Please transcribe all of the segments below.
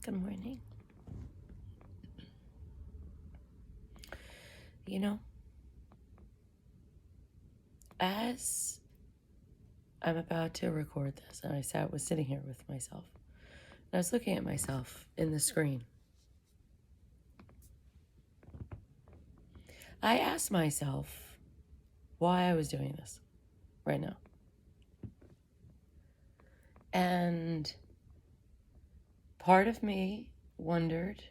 Good morning. You know, as I'm about to record this, and I was sitting here with myself, and I was looking at myself in the screen. I asked myself why I was doing this right now. And part of me wondered,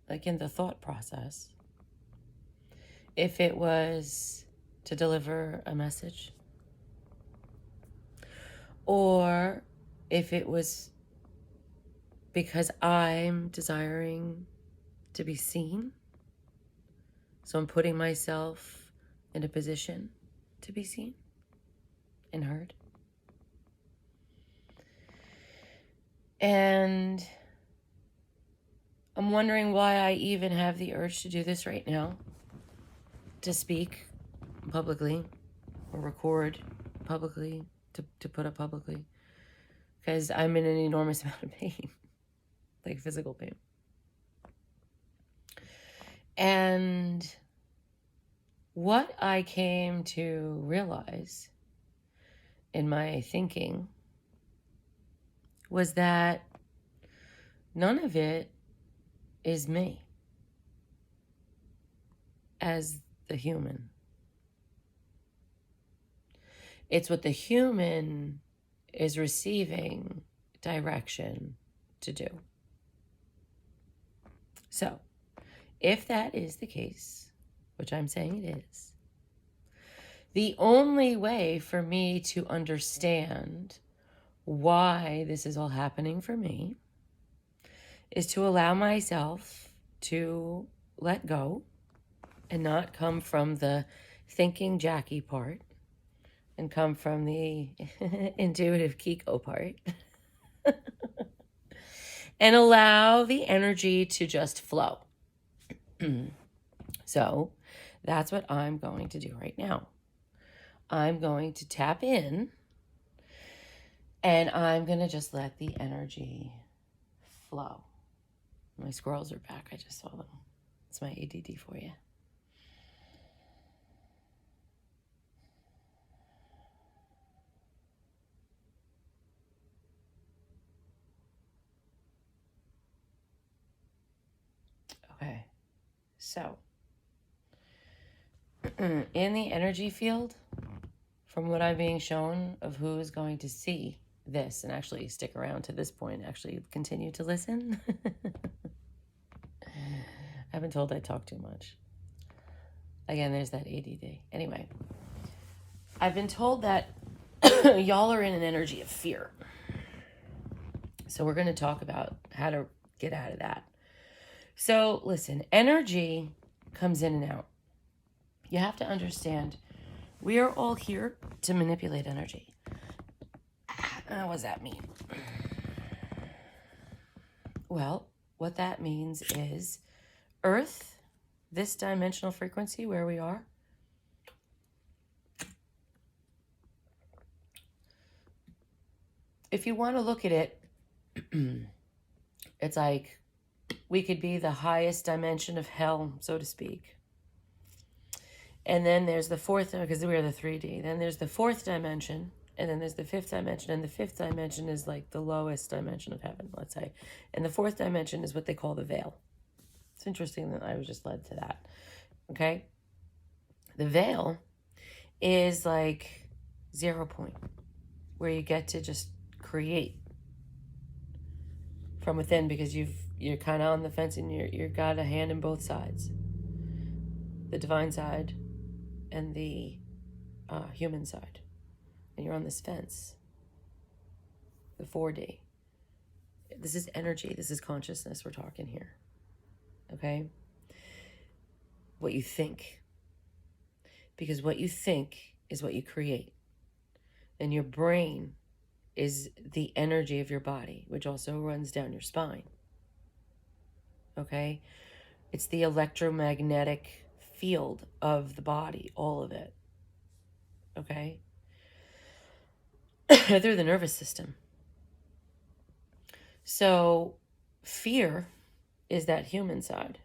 like in the thought process, if it was to deliver a message or if it was because I'm desiring to be seen. So I'm putting myself in a position to be seen and heard. And I'm wondering why I even have the urge to do this right now, to speak publicly or record publicly, to put up publicly, because I'm in an enormous amount of pain, like physical pain. And what I came to realize in my thinking was that none of it is me as the human. It's what the human is receiving direction to do. So, if that is the case, which I'm saying it is, the only way for me to understand why this is all happening for me is to allow myself to let go and not come from the thinking Jackie part and come from the intuitive Kiko part and allow the energy to just flow. So that's what I'm going to do right now. I'm going to tap in and I'm going to just let the energy flow. My squirrels are back. I just saw them. It's my ADD for you. Okay, so in the energy field, from what I'm being shown of who is going to see this and actually stick around to this point, actually continue to listen. I've been told I talk too much. Again, there's that ADD. Anyway, I've been told that y'all are in an energy of fear. So we're going to talk about how to get out of that. So listen, energy comes in and out. You have to understand, we are all here to manipulate energy. What does that mean? Well, what that means is Earth, this dimensional frequency where we are, if you want to look at it, it's like we could be the highest dimension of hell, so to speak. And then there's the fourth, because we are the 3D. Then there's the fourth dimension, and then there's the fifth dimension. And the fifth dimension is like the lowest dimension of heaven, let's say. And the fourth dimension is what they call the veil. It's interesting that I was just led to that. Okay? The veil is like 0 point, where you get to just create from within, because you're kind of on the fence and you've got a hand in both sides, the divine side and the human side, and you're on this fence, the 4D. This is energy, this is consciousness we're talking here. Okay? What you think, because what you think is what you create, and your brain is the energy of your body, which also runs down your spine. Okay? It's the electromagnetic field of the body, all of it. Okay? Through the nervous system. So fear is that human side,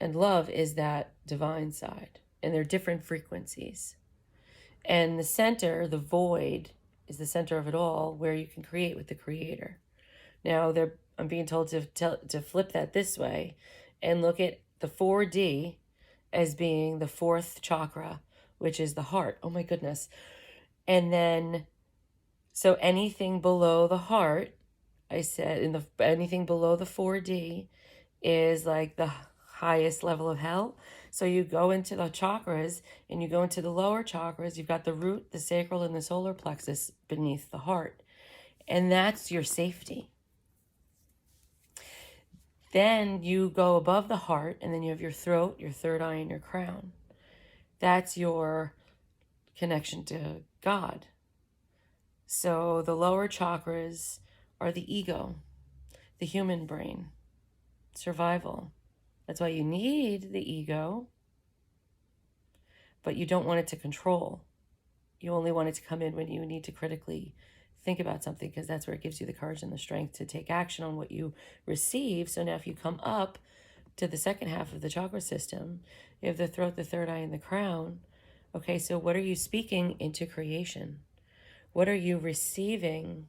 and love is that divine side. And they're different frequencies. And the center, the void, is the center of it all, where you can create with the creator. Now, I'm being told to flip that this way and look at the 4D as being the fourth chakra, which is the heart. Oh my goodness. And then, so anything below the heart, I said, anything below the 4D is like the highest level of hell. So you go into the chakras and you go into the lower chakras. You've got the root, the sacral, and the solar plexus beneath the heart. And that's your safety. Then you go above the heart, and then you have your throat, your third eye, and your crown. That's your connection to God. So the lower chakras are the ego, the human brain, survival. That's why you need the ego, but you don't want it to control. You only want it to come in when you need to critically think about something, because that's where it gives you the courage and the strength to take action on what you receive. So now if you come up to the second half of the chakra system, you have the throat, the third eye, and the crown. Okay, so what are you speaking into creation? What are you receiving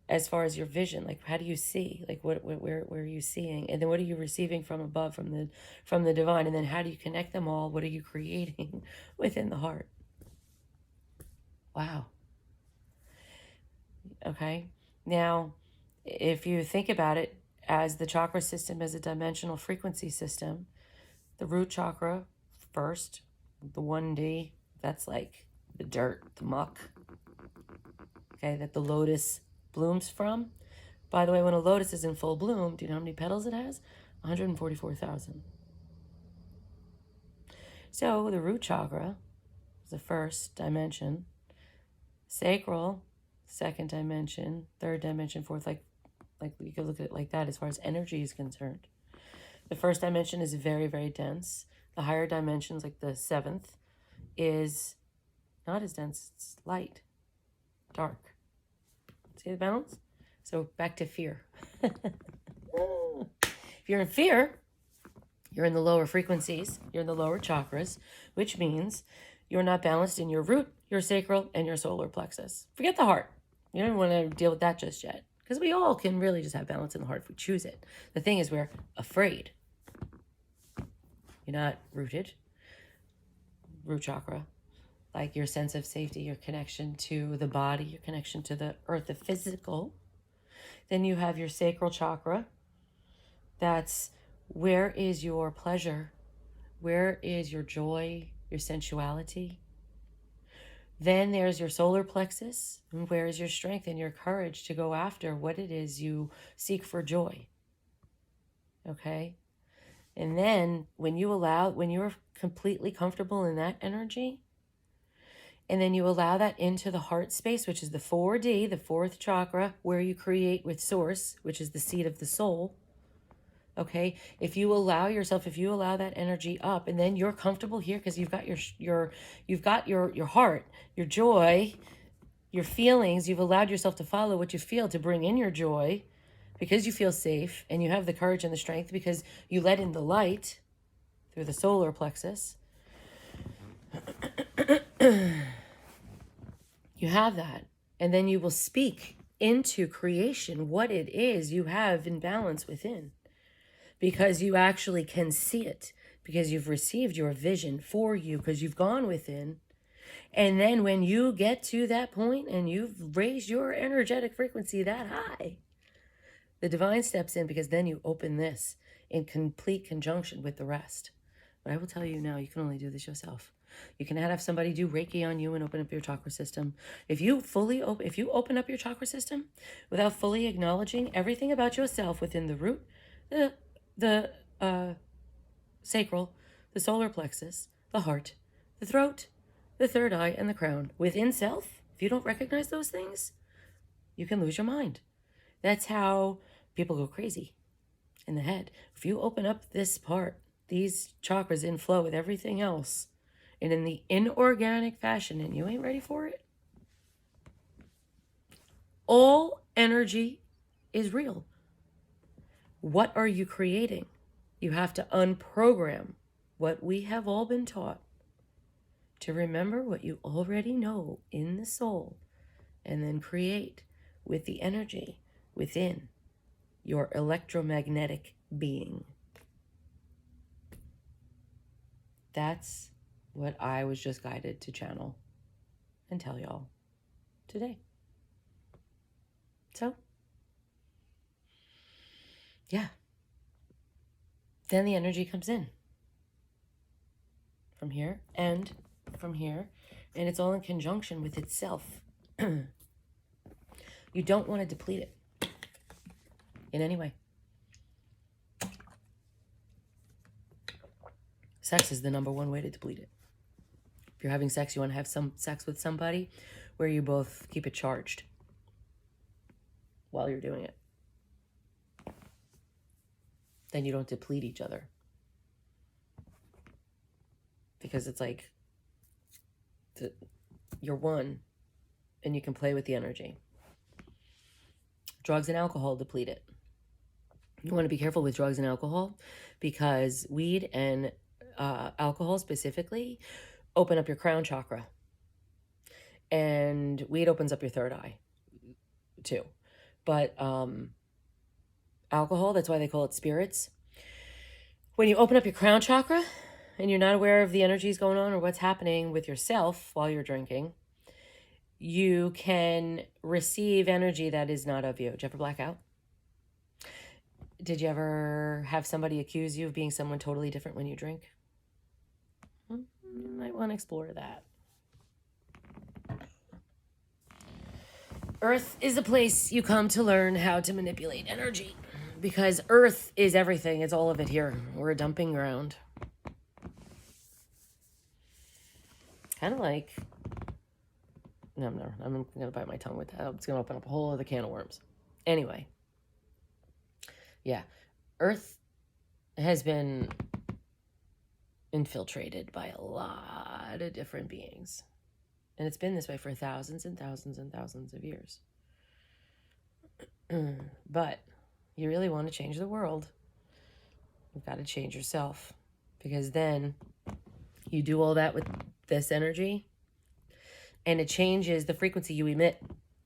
as far as your vision? Like, how do you see? Like, where are you seeing? And then what are you receiving from above, from the divine? And then how do you connect them all? What are you creating within the heart? Wow. Okay. Now, if you think about it as the chakra system as a dimensional frequency system, the root chakra first, the 1D, that's like the dirt, the muck, okay, that the lotus blooms from. By the way, when a lotus is in full bloom, do you know how many petals it has? 144,000. So the root chakra is the first dimension. Sacral, second dimension. Third dimension, fourth, like you could look at it like that as far as energy is concerned. The first dimension is very, very dense. The higher dimensions, like the seventh, is not as dense. It's light, dark. See the balance? So back to fear. If you're in fear, you're in the lower frequencies, you're in the lower chakras, which means you're not balanced in your root, your sacral, and your solar plexus. Forget the heart. You don't want to deal with that just yet, because we all can really just have balance in the heart if we choose it. The thing is, we're afraid. You're not rooted. Root chakra, like your sense of safety, your connection to the body, your connection to the earth, the physical. Then you have your sacral chakra. That's where is your pleasure? Where is your joy, your sensuality? Then there's your solar plexus. And where is your strength and your courage to go after what it is you seek for joy? Okay? And then when you're completely comfortable in that energy, and then you allow that into the heart space, which is the 4D, the fourth chakra, where you create with source, which is the seat of the soul. Okay, if you allow that energy up, and then you're comfortable here because you've got your heart, your joy, your feelings. You've allowed yourself to follow what you feel, to bring in your joy, because you feel safe and you have the courage and the strength because you let in the light through the solar plexus. You have that, and then you will speak into creation what it is you have in balance within, because you actually can see it, because you've received your vision for you, because you've gone within. And then when you get to that point and you've raised your energetic frequency that high, the divine steps in, because then you open this in complete conjunction with the rest. But I will tell you now, you can only do this yourself. You can have somebody do Reiki on you and open up your chakra system. If you open up your chakra system without fully acknowledging everything about yourself within the root, the sacral, the solar plexus, the heart, the throat, the third eye, and the crown, within self, if you don't recognize those things, you can lose your mind. That's how people go crazy in the head. If you open up this part, these chakras in flow with everything else, and in the inorganic fashion, and you ain't ready for it, all energy is real. What are you creating? You have to unprogram what we have all been taught to remember what you already know in the soul, and then create with the energy within your electromagnetic being. That's what I was just guided to channel and tell y'all today. So, yeah. Then the energy comes in from here and from here, and it's all in conjunction with itself. You don't want to deplete it in any way. Sex is the number one way to deplete it. If you're having sex, you want to have some sex with somebody where you both keep it charged while you're doing it. Then you don't deplete each other. Because it's like you're one and you can play with the energy. Drugs and alcohol deplete it. You want to be careful with drugs and alcohol because weed and alcohol specifically open up your crown chakra. And weed opens up your third eye too. But alcohol, that's why they call it spirits. When you open up your crown chakra and you're not aware of the energies going on or what's happening with yourself while you're drinking, you can receive energy that is not of you. Did you ever black out? Did you ever have somebody accuse you of being someone totally different when you drink? You might want to explore that. Earth is a place you come to learn how to manipulate energy, because Earth is everything. It's all of it here. We're a dumping ground. Kind of like... No, I'm going to bite my tongue with that. It's going to open up a whole other can of worms. Anyway. Yeah. Earth has been infiltrated by a lot of different beings. And it's been this way for thousands and thousands and thousands of years. But you really want to change the world, you've got to change yourself. Because then you do all that with this energy, and it changes the frequency you emit,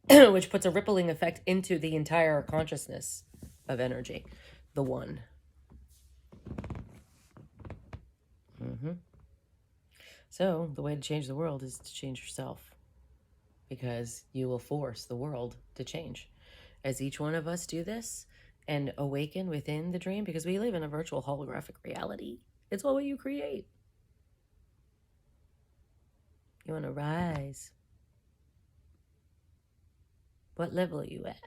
which puts a rippling effect into the entire consciousness of energy, the one. So the way to change the world is to change yourself, because you will force the world to change. As each one of us do this and awaken within the dream, because we live in a virtual holographic reality. It's all what you create. You want to rise. What level are you at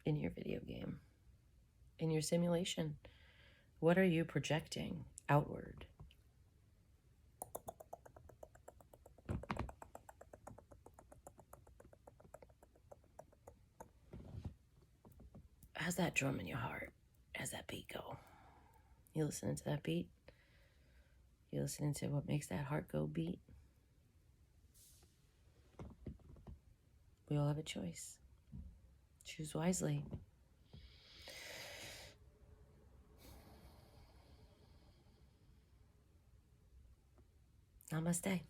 in your video game? In your simulation? What are you projecting outward? How's that drum in your heart? How's that beat go? You listening to that beat? You listening to what makes that heart go beat? We all have a choice. Choose wisely. Namaste.